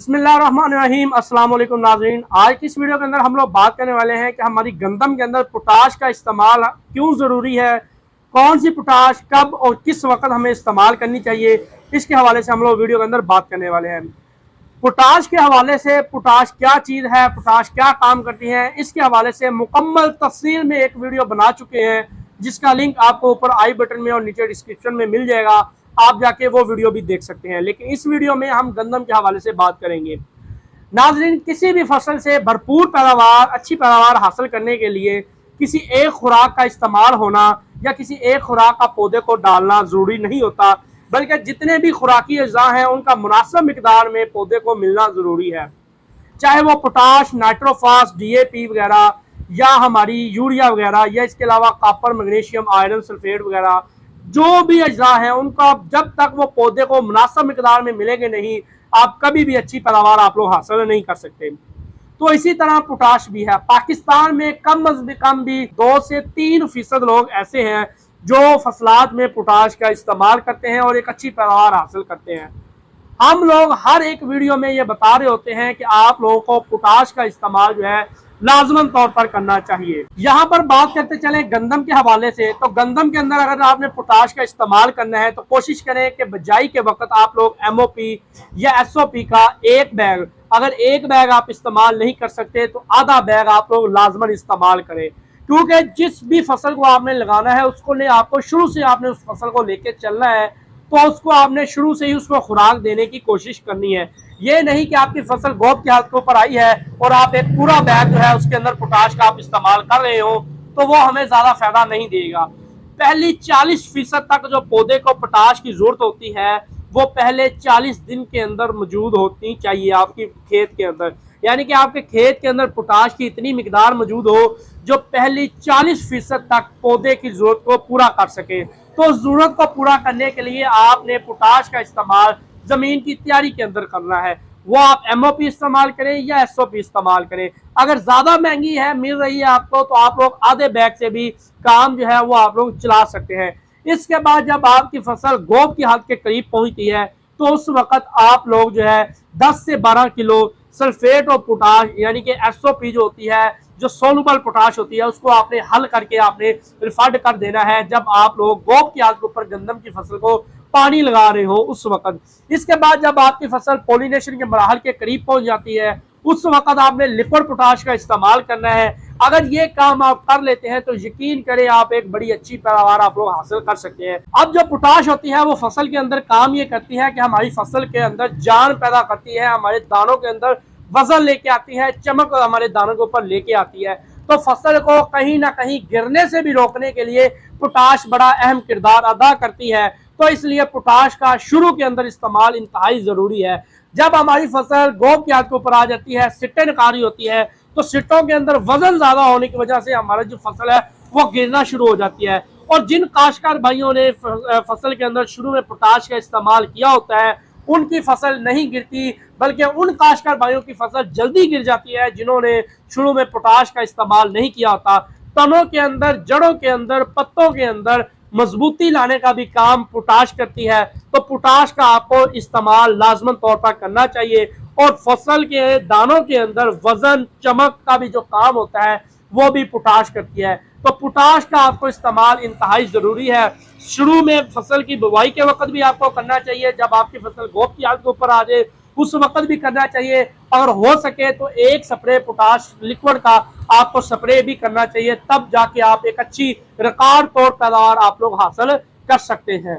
बिस्मिल्लाहिर्रहमानिर्रहीम। अस्सलाम वालेकुम नाज़रीन। आज की इस वीडियो के अंदर हम लोग बात करने वाले हैं कि हमारी गंदम के अंदर पोटाश का इस्तेमाल क्यों ज़रूरी है, कौन सी पोटाश कब और किस वक्त हमें इस्तेमाल करनी चाहिए। इसके हवाले से हम लोग वीडियो के अंदर बात करने वाले हैं। पोटाश के हवाले से पोटाश क्या चीज़ है, पोटाश क्या काम करती है, इसके हवाले से मुकम्मल तफसील में एक वीडियो बना चुके हैं, जिसका लिंक आपको ऊपर आई बटन में और नीचे डिस्क्रिप्शन में मिल जाएगा। आप जाके वो वीडियो भी देख सकते हैं। लेकिन इस वीडियो में हम गंदम के हवाले से बात करेंगे। नाजरीन, किसी भी फसल से भरपूर पैदावार, अच्छी पैदावार हासिल करने के लिए किसी एक खुराक का इस्तेमाल होना या किसी एक खुराक का पौधे को डालना ज़रूरी नहीं होता, बल्कि जितने भी खुराकी अज़ा हैं उनका मुनासिब मिकदार में पौधे को मिलना ज़रूरी है। चाहे वो पोटाश, नाइट्रोफास, DAP वगैरह या हमारी यूरिया वगैरह या इसके अलावा कॉपर, मैग्नीशियम, आयरन सल्फेट वगैरह जो भी अज्जा हैं, उनका जब तक वो पौधे को मुनासिब मिकदार में मिलेंगे नहीं, आप कभी भी अच्छी पैदावार आप लोग हासिल नहीं कर सकते। तो इसी तरह पोटाश भी है। पाकिस्तान में कम अज कम भी 2 से 3% लोग ऐसे हैं जो फसलात में पोटाश का इस्तेमाल करते हैं और एक अच्छी पैदावार हासिल करते हैं। हम लोग हर एक वीडियो में ये बता रहे होते हैं कि आप लोगों को पोटाश का इस्तेमाल जो है लाजमन तौर पर करना चाहिए। यहाँ पर बात करते चले गंदम के हवाले से, तो गंदम के अंदर अगर आपने पोटाश का इस्तेमाल करना है तो कोशिश करें कि बजाई के वक्त आप लोग MOP या SOP का एक बैग, अगर एक बैग आप इस्तेमाल नहीं कर सकते तो आधा बैग आप लोग लाजमन इस्तेमाल करें। क्योंकि जिस भी फसल को आपने लगाना है उसको ले आपको शुरू से आपने उस फसल को लेके चलना है, तो उसको आपने शुरू से ही उसको खुराक देने की कोशिश करनी है। ये नहीं कि आपकी फसल गोब की हालत के ऊपर आई है और आप एक पूरा बैग जो है उसके अंदर पोटाश का आप इस्तेमाल कर रहे हो, तो वो हमें ज्यादा फायदा नहीं देगा। पहली 40% तक जो पौधे को पोटाश की जरूरत होती है वो पहले 40 दिन के अंदर मौजूद होनी चाहिए आपकी खेत के अंदर। यानी कि आपके खेत के अंदर पोटाश की इतनी मिकदार मौजूद हो जो पहली 40% तक पौधे की जरूरत को पूरा कर सके। तो जरूरत को पूरा करने के लिए आपने पोटाश का इस्तेमाल जमीन की तैयारी के अंदर करना है। वो आप MOP इस्तेमाल करें या SOP इस्तेमाल करें। अगर ज्यादा महंगी है मिल रही है आपको तो आप लोग आधे बैग से भी काम जो है वो आप लोग चला सकते हैं। इसके बाद जब आपकी फसल गोब की हालत के करीब पहुंचती है तो उस वक्त आप लोग जो है 10 से 12 किलो सल्फेट और पोटाश यानी कि SOP जो होती है, जो सोलुबल पोटाश होती है, उसको आपने हल करके आपने रिफंड कर देना है जब आप लोग गोब की हालत के ऊपर गंदम की फसल को पानी लगा रहे हो उस वक्त। इसके बाद जब आपकी फसल पॉलिनेशन के मराहल के करीब पहुंच जाती है उस वक्त आपने लिक्विड पोटाश का इस्तेमाल करना है। अगर ये काम आप कर लेते हैं तो यकीन करें आप एक बड़ी अच्छी पैदावार आप लोग हासिल कर सकते हैं। अब जो पोटाश होती है वो फसल के अंदर काम ये करती है कि हमारी फसल के अंदर जान पैदा करती है, हमारे दानों के अंदर वजन लेके आती है, चमक हमारे दानों के ऊपर लेके आती है। तो फसल को कहीं ना कहीं गिरने से भी रोकने के लिए पोटाश बड़ा अहम किरदार अदा करती है। तो इसलिए पोटाश का शुरू के अंदर इस्तेमाल इंतहाई जरूरी है। जब हमारी फसल गोब की हालत के ऊपर आ जाती है, सिट्टे निकारी होती है, तो सिट्टों के अंदर वजन ज्यादा होने की वजह से हमारा जो फसल है वो गिरना शुरू हो जाती है। और जिन काश्तकार भाइयों ने फसल के अंदर शुरू में पोटाश का इस्तेमाल किया होता है उनकी फसल नहीं गिरती, बल्कि उन काश्तकार भाइयों की फसल जल्दी गिर जाती है जिन्होंने शुरू में पोटाश का इस्तेमाल नहीं किया होता। तनों के अंदर, जड़ों के अंदर, पत्तों के अंदर मजबूती लाने का भी काम पोटाश करती है। तो पोटाश का आपको इस्तेमाल लाजमन तौर पर करना चाहिए। और फसल के दानों के अंदर वजन, चमक का भी जो काम होता है वो भी पोटाश करती है। तो पोटाश का आपको इस्तेमाल इंतहाई जरूरी है। शुरू में फसल की बुवाई के वक्त भी आपको करना चाहिए, जब आपकी फसल गोब की हालत के ऊपर आ जाए उस वक्त भी करना चाहिए। अगर हो सके तो एक स्प्रे पोटाश लिक्विड का आपको स्प्रे भी करना चाहिए, तब जाके आप एक अच्छी रिकॉर्ड तौर पैदावार आप लोग हासिल कर सकते हैं।